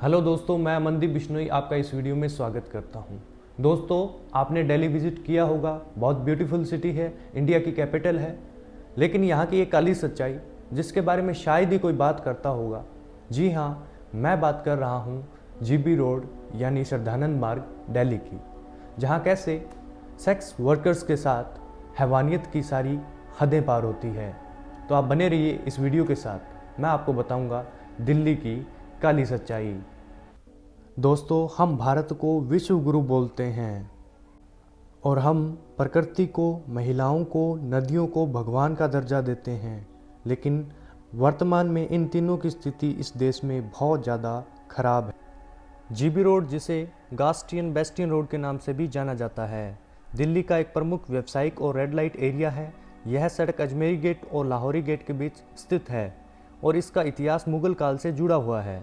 Hello दोस्तों, मैं अमनदीप बिश्नोई आपका इस वीडियो में स्वागत करता हूं। दोस्तों, आपने दिल्ली विजिट किया होगा। बहुत ब्यूटीफुल सिटी है, इंडिया की कैपिटल है। लेकिन यहाँ की एक काली सच्चाई जिसके बारे में शायद ही कोई बात करता होगा। जी हाँ, मैं बात कर रहा हूँ जीबी रोड यानी श्रद्धानंद मार्ग दिल्ली की, जहाँ कैसे सेक्स वर्कर्स के साथ हैवानियत की सारी हदें पार होती है। तो आप बने रहिए इस वीडियो के साथ, मैं आपको बताऊंगा दिल्ली की काली सच्चाई। दोस्तों, हम भारत को विश्व गुरु बोलते हैं और हम प्रकृति को, महिलाओं को, नदियों को भगवान का दर्जा देते हैं। लेकिन वर्तमान में इन तीनों की स्थिति इस देश में बहुत ज़्यादा खराब है। जीबी रोड, जिसे गास्टियन बेस्टियन रोड के नाम से भी जाना जाता है, दिल्ली का एक प्रमुख व्यावसायिक और रेड लाइट एरिया है। यह सड़क अजमेरी गेट और लाहौरी गेट के बीच स्थित है और इसका इतिहास मुगल काल से जुड़ा हुआ है।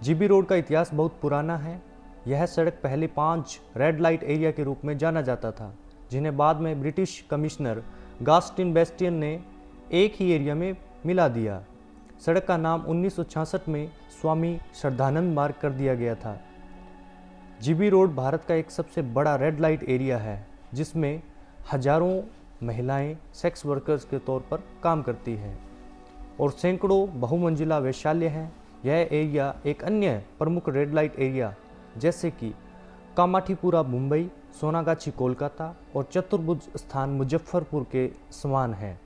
जीबी रोड का इतिहास बहुत पुराना है। यह सड़क पहले 5 रेड लाइट एरिया के रूप में जाना जाता था, जिन्हें बाद में ब्रिटिश कमिश्नर गास्टिन बेस्टियन ने एक ही एरिया में मिला दिया। सड़क का नाम 1966 में स्वामी श्रद्धानंद मार्ग कर दिया गया था। जीबी रोड भारत का एक सबसे बड़ा रेड लाइट एरिया है, जिसमें हजारों महिलाएं सेक्स वर्कर्स के तौर पर काम करती हैं और सैकड़ों बहुमंजिला वैशाल्य हैं। यह एरिया एक अन्य प्रमुख रेड लाइट एरिया जैसे कि कामाठीपुरा मुंबई, सोनागाछी कोलकाता और चतुर्भुज स्थान मुजफ्फरपुर के समान है।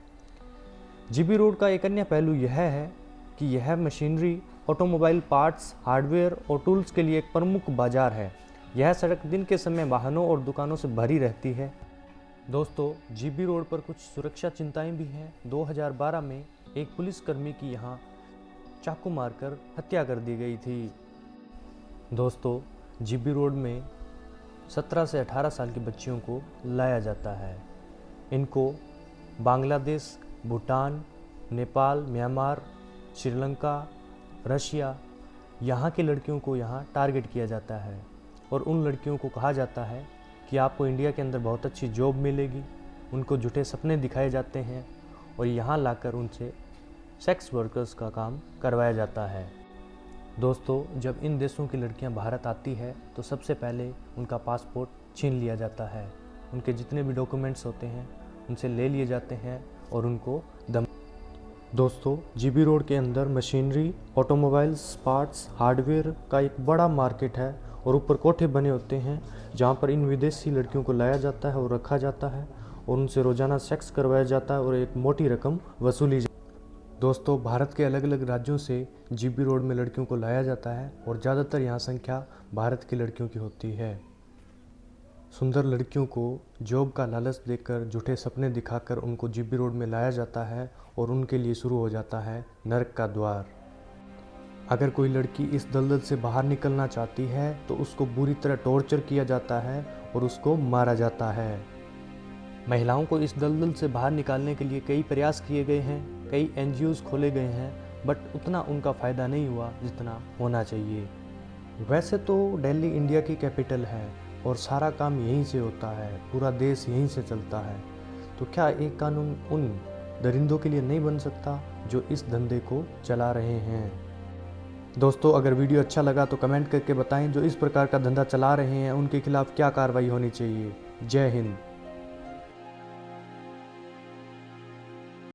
जीबी रोड का एक अन्य पहलू यह है कि यह मशीनरी, ऑटोमोबाइल पार्ट्स, हार्डवेयर और टूल्स के लिए एक प्रमुख बाजार है। यह सड़क दिन के समय वाहनों और दुकानों से भरी रहती है। दोस्तों, जीबी रोड पर कुछ सुरक्षा चिंताएं भी हैं। 2012 में एक पुलिसकर्मी की यहाँ चाकू मारकर हत्या कर दी गई थी। दोस्तों, जीबी रोड में 17 से 18 साल की बच्चियों को लाया जाता है। इनको बांग्लादेश, भूटान, नेपाल, म्यांमार, श्रीलंका, रशिया, यहाँ की लड़कियों को यहाँ टारगेट किया जाता है और उन लड़कियों को कहा जाता है कि आपको इंडिया के अंदर बहुत अच्छी जॉब मिलेगी। उनको झूठे सपने दिखाए जाते हैं और यहाँ लाकर उनसे सेक्स वर्कर्स का काम करवाया जाता है। दोस्तों, जब इन देशों की लड़कियां भारत आती है तो सबसे पहले उनका पासपोर्ट छीन लिया जाता है। उनके जितने भी डॉक्यूमेंट्स होते हैं उनसे ले लिए जाते हैं और उनको दोस्तों, जीबी रोड के अंदर मशीनरी, ऑटोमोबाइल्स, पार्ट्स, हार्डवेयर का एक बड़ा मार्केट है और ऊपर कोठे बने होते हैं जहाँ पर इन विदेशी लड़कियों को लाया जाता है और रखा जाता है और उनसे रोज़ाना सेक्स करवाया जाता है और एक मोटी रकम वसूली। दोस्तों, भारत के अलग अलग राज्यों से जीबी रोड में लड़कियों को लाया जाता है और ज़्यादातर यहाँ संख्या भारत की लड़कियों की होती है। सुंदर लड़कियों को जॉब का लालच देकर, झूठे सपने दिखाकर उनको जीबी रोड में लाया जाता है और उनके लिए शुरू हो जाता है नरक का द्वार। अगर कोई लड़की इस दलदल से बाहर निकलना चाहती है तो उसको बुरी तरह टॉर्चर किया जाता है और उसको मारा जाता है। महिलाओं को इस दलदल से बाहर निकालने के लिए कई प्रयास किए गए हैं, कई एनजीओज़ खोले गए हैं, बट उतना उनका फ़ायदा नहीं हुआ जितना होना चाहिए। वैसे तो दिल्ली इंडिया की कैपिटल है और सारा काम यहीं से होता है, पूरा देश यहीं से चलता है। तो क्या एक कानून उन दरिंदों के लिए नहीं बन सकता जो इस धंधे को चला रहे हैं? दोस्तों, अगर वीडियो अच्छा लगा तो कमेंट करके बताएं जो इस प्रकार का धंधा चला रहे हैं उनके खिलाफ़ क्या कार्रवाई होनी चाहिए। जय हिंद।